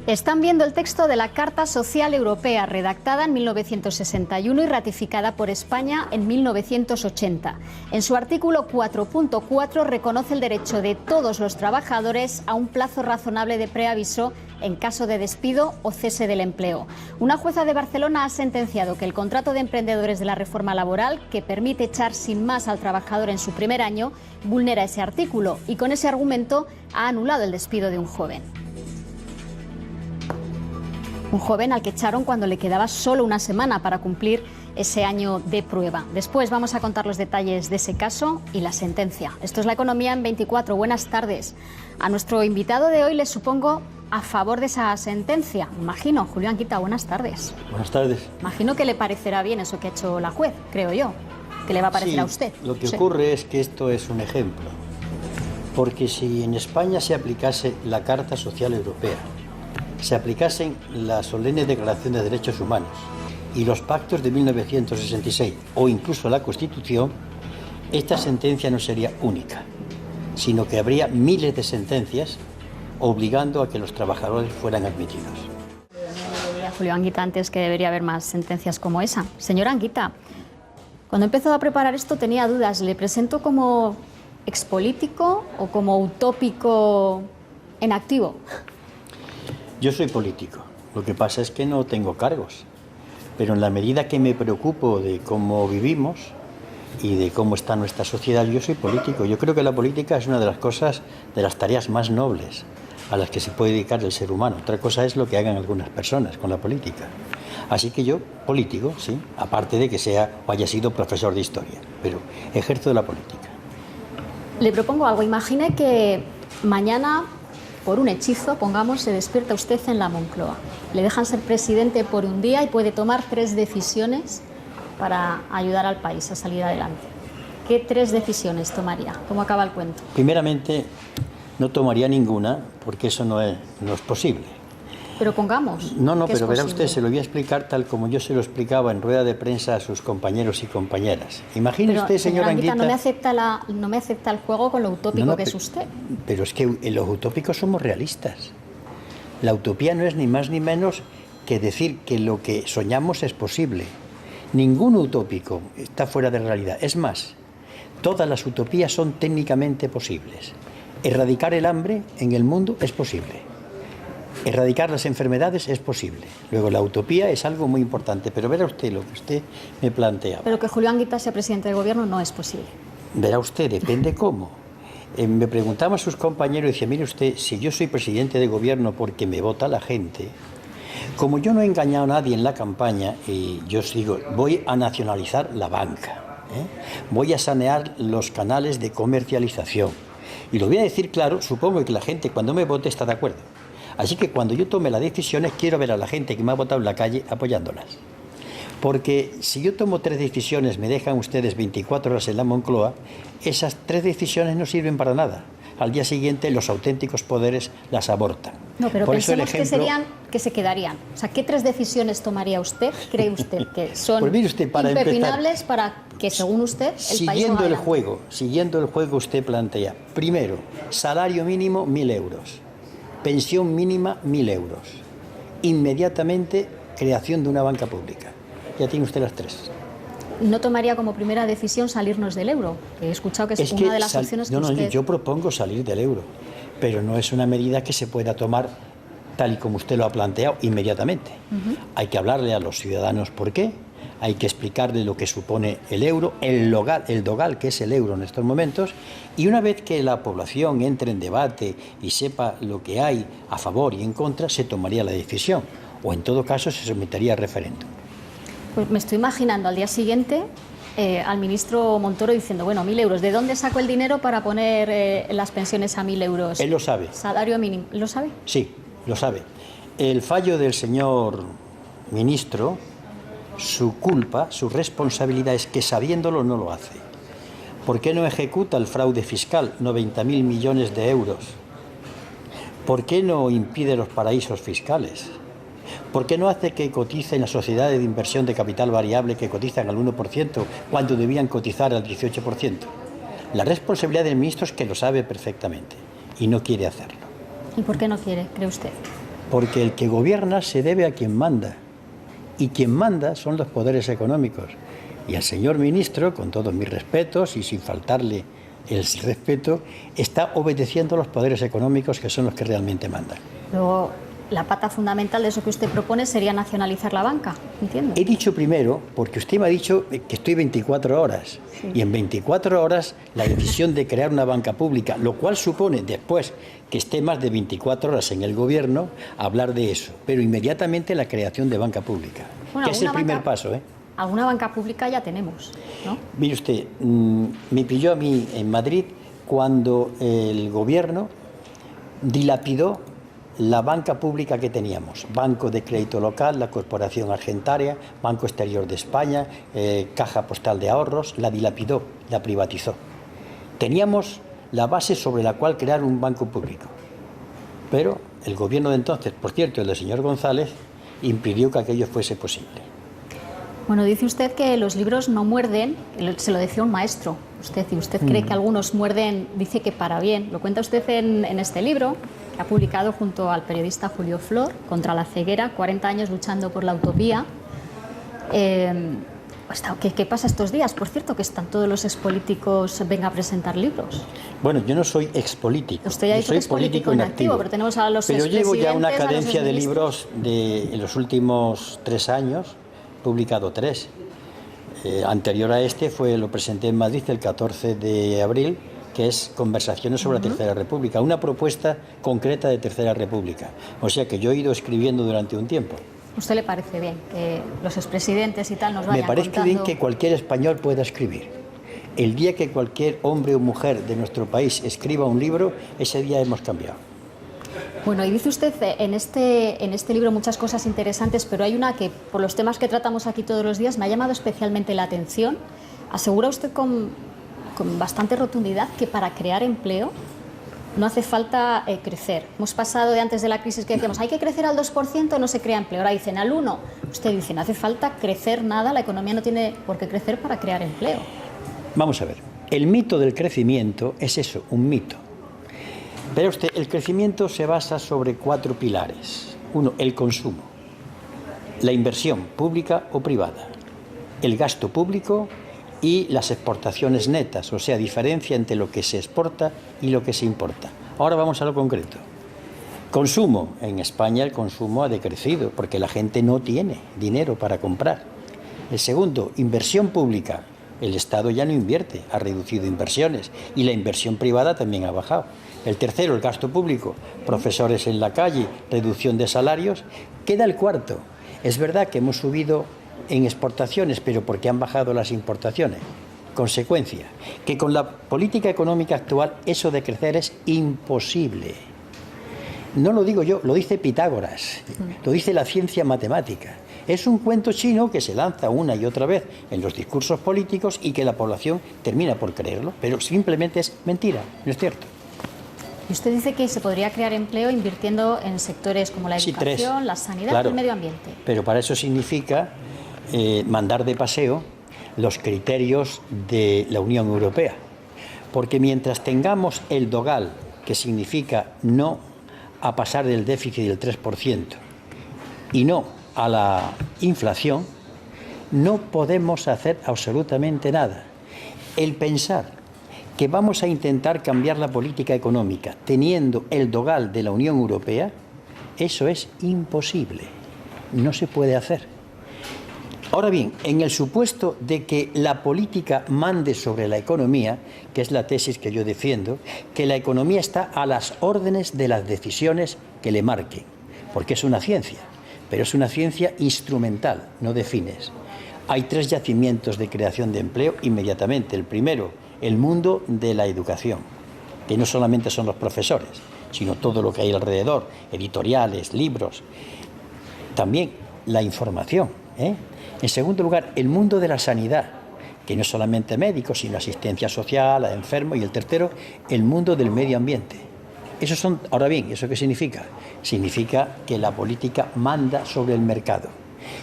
Están viendo el texto de la Carta Social Europea, redactada en 1961 y ratificada por España en 1980. En su artículo 4.4 reconoce el derecho de todos los trabajadores a un plazo razonable de preaviso en caso de despido o cese del empleo. Una jueza de Barcelona ha sentenciado que el contrato de emprendedores de la reforma laboral, que permite echar sin más al trabajador en su primer año, vulnera ese artículo y con ese argumento ha anulado el despido de un joven. Un joven al que echaron cuando le quedaba solo una semana para cumplir ese año de prueba. Después vamos a contar los detalles de ese caso y la sentencia. Esto es La Economía en 24. Buenas tardes. A nuestro invitado de hoy le supongo a favor de esa sentencia. Imagino, Julio Anguita, buenas tardes. Buenas tardes. Imagino que le parecerá bien eso que ha hecho la juez, creo yo. ¿Qué le va a parecer a usted? Lo que ocurre es que esto es un ejemplo. Porque si en España se aplicase la Carta Social Europea, se aplicasen las solemnes declaraciones de derechos humanos y los pactos de 1966 o incluso la Constitución, esta sentencia no sería única, sino que habría miles de sentencias obligando a que los trabajadores fueran admitidos. Julio Anguita antes que debería haber más sentencias como esa. Señora Anguita, cuando empezó a preparar esto tenía dudas. ¿Le presento como expolítico o como utópico en activo? Yo soy político, lo que pasa es que no tengo cargos, pero en la medida que me preocupo de cómo vivimos y de cómo está nuestra sociedad, yo soy político. Yo creo que la política es una de las cosas, de las tareas más nobles a las que se puede dedicar el ser humano. Otra cosa es lo que hagan algunas personas con la política. Así que yo, político, sí, aparte de que sea o haya sido profesor de historia, pero ejerzo de la política. Le propongo algo. Imagine que mañana, por un hechizo, pongamos, se despierta usted en la Moncloa. Le dejan ser presidente por un día y puede tomar 3 decisiones para ayudar al país a salir adelante. ¿Qué 3 decisiones tomaría? ¿Cómo acaba el cuento? Primeramente, no tomaría ninguna, porque eso no es posible. Pero pongamos. No, pero verá usted, se lo voy a explicar tal como yo se lo explicaba en rueda de prensa a sus compañeros y compañeras. Imagine usted, señora Anguita... no me acepta el juego con lo utópico que es usted. Pero es que en los utópicos somos realistas. La utopía no es ni más ni menos que decir que lo que soñamos es posible. Ningún utópico está fuera de la realidad. Es más, todas las utopías son técnicamente posibles. Erradicar el hambre en el mundo es posible. Erradicar las enfermedades es posible. Luego, la utopía es algo muy importante, pero verá usted lo que usted me plantea. Pero que Julio Anguita sea presidente del gobierno no es posible. Verá usted, depende cómo. Me preguntaban a sus compañeros y decía, mire usted, si yo soy presidente de gobierno porque me vota la gente, como yo no he engañado a nadie en la campaña, y yo os digo, voy a nacionalizar la banca, voy a sanear los canales de comercialización. Y lo voy a decir claro, supongo que la gente cuando me vote está de acuerdo. Así que cuando yo tome las decisiones, quiero ver a la gente que me ha votado en la calle apoyándolas. Porque si yo tomo 3 decisiones, me dejan ustedes 24 horas en la Moncloa, esas 3 decisiones no sirven para nada. Al día siguiente los auténticos poderes las abortan. No, pero pensemos que se quedarían. O sea, ¿qué 3 decisiones tomaría usted, cree usted, que son pues mire usted, para impepinables para que, según usted, el país no siguiendo el juego, usted plantea, primero, salario mínimo 1.000 euros. Pensión mínima 1.000 euros. Inmediatamente creación de una banca pública. Ya tiene usted las 3. ¿No tomaría como primera decisión salirnos del euro? He escuchado que es una de las opciones que usted... Yo propongo salir del euro, pero no es una medida que se pueda tomar tal y como usted lo ha planteado inmediatamente. Hay que hablarle a los ciudadanos por qué, hay que explicarle lo que supone el euro, el dogal que es el euro en estos momentos, y una vez que la población entre en debate y sepa lo que hay a favor y en contra, se tomaría la decisión, o en todo caso se sometería a referéndum. Pues me estoy imaginando al día siguiente al ministro Montoro diciendo, bueno, 1.000 euros, ¿de dónde saco el dinero para poner las pensiones a 1.000 euros? Él lo sabe. Salario mínimo, ¿lo sabe? Sí, lo sabe. El fallo del señor ministro, su culpa, su responsabilidad es que sabiéndolo no lo hace. ¿Por qué no ejecuta el fraude fiscal, 90.000 millones de euros? ¿Por qué no impide los paraísos fiscales? ¿Por qué no hace que coticen las sociedades de inversión de capital variable que cotizan al 1% cuando debían cotizar al 18%? La responsabilidad del ministro es que lo sabe perfectamente y no quiere hacerlo. ¿Y por qué no quiere, cree usted? Porque el que gobierna se debe a quien manda. Y quien manda son los poderes económicos. Y al señor ministro, con todos mis respetos y sin faltarle el respeto, está obedeciendo a los poderes económicos, que son los que realmente mandan. Luego, la pata fundamental de eso que usted propone sería nacionalizar la banca, entiendo. He dicho primero, porque usted me ha dicho que estoy 24 horas, sí. Y en 24 horas la decisión de crear una banca pública, lo cual supone después que esté más de 24 horas en el gobierno, hablar de eso, pero inmediatamente la creación de banca pública, bueno, que es el primer paso, ¿eh? Alguna banca pública ya tenemos, ¿no? Mire usted, me pilló a mí en Madrid cuando el gobierno dilapidó la banca pública que teníamos: Banco de Crédito Local, la Corporación Argentaria, Banco Exterior de España, Caja Postal de Ahorros. La dilapidó, la privatizó. Teníamos la base sobre la cual crear un banco público, pero el gobierno de entonces, por cierto, el del señor González, impidió que aquello fuese posible. Bueno, dice usted que los libros no muerden, se lo decía un maestro, y usted cree que algunos muerden, dice que para bien. Lo cuenta usted en este libro, que ha publicado junto al periodista Julio Flor, Contra la ceguera, 40 años luchando por la utopía. ¿Qué pasa estos días? Por cierto, que están todos los expolíticos, venga a presentar libros. Bueno, yo no soy expolítico. Usted ya ha dicho que es político inactivo, pero tenemos a los expresidentes. Pero llevo ya una cadencia de libros en los últimos 3 años, publicado 3. Anterior a este lo presenté en Madrid el 14 de abril, que es Conversaciones sobre la Tercera República, una propuesta concreta de Tercera República. O sea que yo he ido escribiendo durante un tiempo. ¿Usted le parece bien que los expresidentes y tal nos vayan contando? Me parece bien que cualquier español pueda escribir. El día que cualquier hombre o mujer de nuestro país escriba un libro, ese día hemos cambiado. Bueno, y dice usted en este libro muchas cosas interesantes, pero hay una que, por los temas que tratamos aquí todos los días, me ha llamado especialmente la atención. Asegura usted con bastante rotundidad que para crear empleo no hace falta crecer. Hemos pasado de antes de la crisis que decíamos, hay que crecer al 2%, no se crea empleo. Ahora dicen al 1%. Usted dice, no hace falta crecer nada, la economía no tiene por qué crecer para crear empleo. Vamos a ver, el mito del crecimiento es eso, un mito. Pero usted, el crecimiento se basa sobre 4 pilares. 1, el consumo, la inversión pública o privada, el gasto público y las exportaciones netas, o sea, diferencia entre lo que se exporta y lo que se importa. Ahora vamos a lo concreto. Consumo. En España el consumo ha decrecido porque la gente no tiene dinero para comprar. El segundo, inversión pública. El Estado ya no invierte, ha reducido inversiones y la inversión privada también ha bajado. El tercero, el gasto público, profesores en la calle, reducción de salarios. Queda el cuarto. Es verdad que hemos subido en exportaciones, pero porque han bajado las importaciones. Consecuencia, que con la política económica actual eso de crecer es imposible. No lo digo yo, lo dice Pitágoras, lo dice la ciencia matemática. Es un cuento chino que se lanza una y otra vez en los discursos políticos y que la población termina por creerlo, pero simplemente es mentira, no es cierto. Y usted dice que se podría crear empleo invirtiendo en sectores como la educación, la sanidad y el medio ambiente. Pero para eso significa mandar de paseo los criterios de la Unión Europea. Porque mientras tengamos el dogal, que significa no a pasar del déficit del 3% y no a la inflación, no podemos hacer absolutamente nada. El pensar que vamos a intentar cambiar la política económica teniendo el dogal de la Unión Europea, eso es imposible, no se puede hacer. Ahora bien, en el supuesto de que la política mande sobre la economía, que es la tesis que yo defiendo, que la economía está a las órdenes de las decisiones que le marquen, porque es una ciencia, pero es una ciencia instrumental, no de fines. Hay 3 yacimientos de creación de empleo inmediatamente. El primero, el mundo de la educación, que no solamente son los profesores, sino todo lo que hay alrededor, editoriales, libros, también la información, En segundo lugar, el mundo de la sanidad, que no es solamente médicos, sino asistencia social a enfermos. Y el tercero, el mundo del medio ambiente. Ahora bien, ¿eso qué significa? Significa que la política manda sobre el mercado.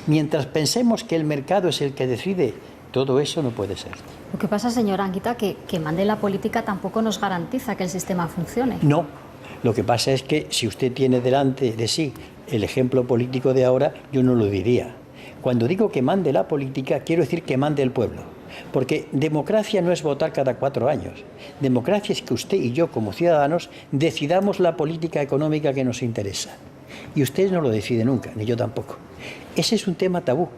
Mientras pensemos que el mercado es el que decide, todo eso no puede ser. Lo que pasa, señora Anguita, que mande la política tampoco nos garantiza que el sistema funcione. No, lo que pasa es que si usted tiene delante de sí el ejemplo político de ahora, yo no lo diría. Cuando digo que mande la política, quiero decir que mande el pueblo. Porque democracia no es votar cada 4 años. Democracia es que usted y yo, como ciudadanos, decidamos la política económica que nos interesa. Y ustedes no lo deciden nunca, ni yo tampoco. Ese es un tema tabú.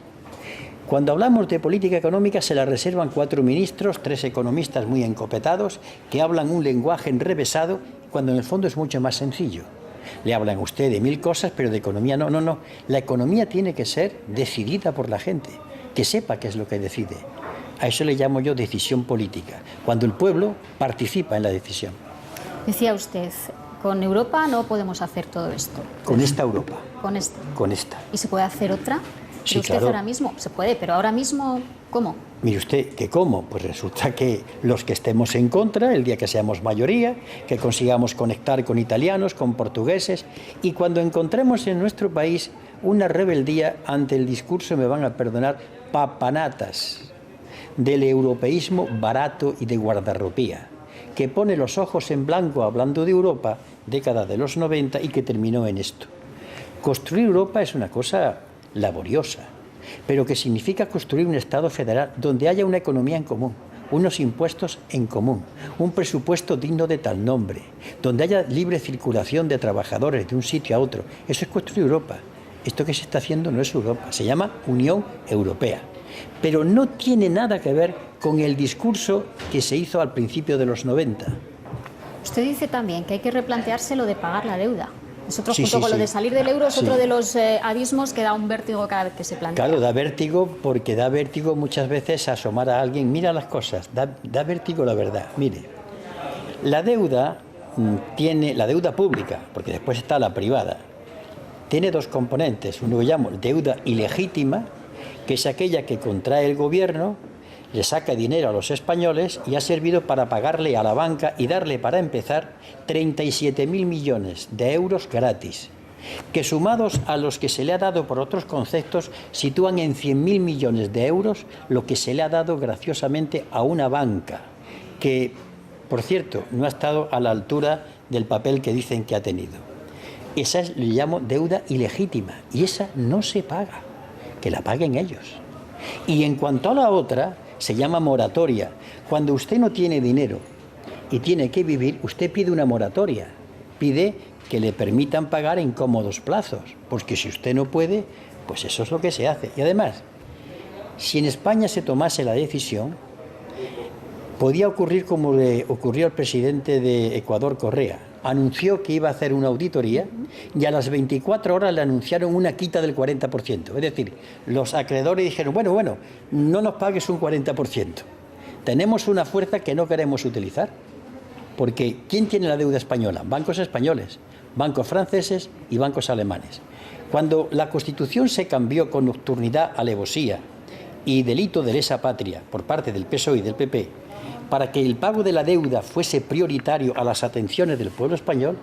Cuando hablamos de política económica se la reservan 4 ministros, 3 economistas muy encopetados, que hablan un lenguaje enrevesado, cuando en el fondo es mucho más sencillo. Le hablan a usted de 1000 cosas, pero de economía no, no, no. La economía tiene que ser decidida por la gente, que sepa qué es lo que decide. A eso le llamo yo decisión política, cuando el pueblo participa en la decisión. Decía usted, con Europa no podemos hacer todo esto. Con esta Europa. Con esta. Con esta. ¿Y se puede hacer otra? Sí, usted claro. ahora mismo se puede, pero ahora mismo, ¿cómo? Mire usted, ¿que cómo? Pues resulta que los que estemos en contra, el día que seamos mayoría, que consigamos conectar con italianos, con portugueses, y cuando encontremos en nuestro país una rebeldía ante el discurso, me van a perdonar, papanatas, del europeísmo barato y de guardarropía, que pone los ojos en blanco hablando de Europa, década de los 90, y que terminó en esto. Construir Europa es una cosa laboriosa, pero que significa construir un Estado federal donde haya una economía en común, unos impuestos en común, un presupuesto digno de tal nombre, donde haya libre circulación de trabajadores de un sitio a otro. Eso es construir Europa. Esto que se está haciendo no es Europa, se llama Unión Europea. Pero no tiene nada que ver con el discurso que se hizo al principio de los 90. Usted dice también que hay que replantearse lo de pagar la deuda. Es otro, Sí, junto sí, con lo sí. de salir del euro, es Sí. otro de los abismos que da un vértigo cada vez que se plantea. Claro, da vértigo porque da vértigo muchas veces asomar a alguien. Mira las cosas, da vértigo la verdad. Mire, la deuda tiene, la deuda pública, porque después está la privada, tiene 2 componentes. Uno que llamo deuda ilegítima, que es aquella que contrae el gobierno, le saca dinero a los españoles y ha servido para pagarle a la banca y darle, para empezar, 37.000 millones de euros gratis, que sumados a los que se le ha dado por otros conceptos, sitúan en 100.000 millones de euros lo que se le ha dado graciosamente a una banca, que, por cierto, no ha estado a la altura del papel que dicen que ha tenido. Esa le llamo deuda ilegítima, y esa no se paga, que la paguen ellos. Y en cuanto a la otra, se llama moratoria. Cuando usted no tiene dinero y tiene que vivir, usted pide una moratoria, pide que le permitan pagar en cómodos plazos, porque si usted no puede, pues eso es lo que se hace. Y además, si en España se tomase la decisión, podía ocurrir como le ocurrió al presidente de Ecuador, Correa. Anunció que iba a hacer una auditoría y a las 24 horas le anunciaron una quita del 40%. Es decir, los acreedores dijeron, bueno, no nos pagues un 40%. Tenemos una fuerza que no queremos utilizar. Porque ¿quién tiene la deuda española? Bancos españoles, bancos franceses y bancos alemanes. Cuando la Constitución se cambió con nocturnidad, alevosía y delito de lesa patria por parte del PSOE y del PP, para que el pago de la deuda fuese prioritario a las atenciones del pueblo español,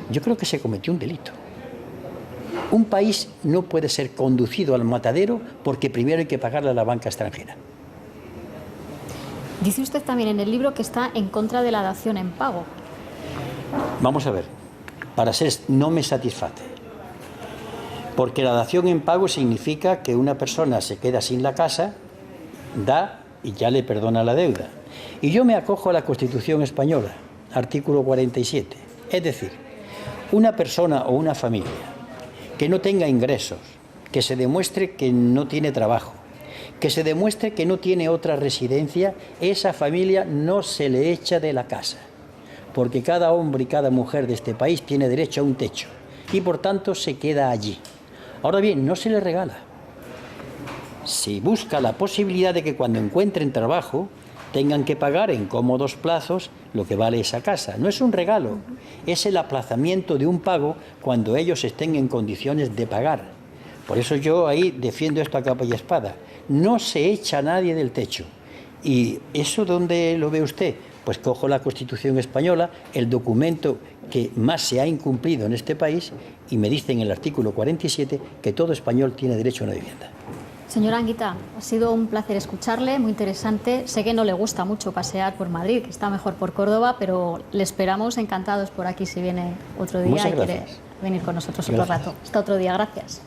yo creo que se cometió un delito. Un país no puede ser conducido al matadero porque primero hay que pagarle a la banca extranjera. Dice usted también en el libro que está en contra de la dación en pago. Vamos a ver, no me satisface. Porque la dación en pago significa que una persona se queda sin la casa, da y ya le perdona la deuda. Y yo me acojo a la Constitución española, artículo 47. Es decir, una persona o una familia que no tenga ingresos, que se demuestre que no tiene trabajo, que se demuestre que no tiene otra residencia, esa familia no se le echa de la casa, porque cada hombre y cada mujer de este país tiene derecho a un techo y por tanto se queda allí. Ahora bien, no se le regala. Se busca la posibilidad de que cuando encuentren trabajo tengan que pagar en cómodos plazos lo que vale esa casa. No es un regalo, es el aplazamiento de un pago cuando ellos estén en condiciones de pagar. Por eso yo ahí defiendo esto a capa y espada. No se echa a nadie del techo. ¿Y eso dónde lo ve usted? Pues cojo la Constitución española, el documento que más se ha incumplido en este país, y me dice en el artículo 47 que todo español tiene derecho a una vivienda. Señora Anguita, ha sido un placer escucharle, muy interesante. Sé que no le gusta mucho pasear por Madrid, que está mejor por Córdoba, pero le esperamos encantados por aquí si viene otro día Muchas y quiere gracias. venir con nosotros otro Gracias. rato. Hasta otro día, gracias.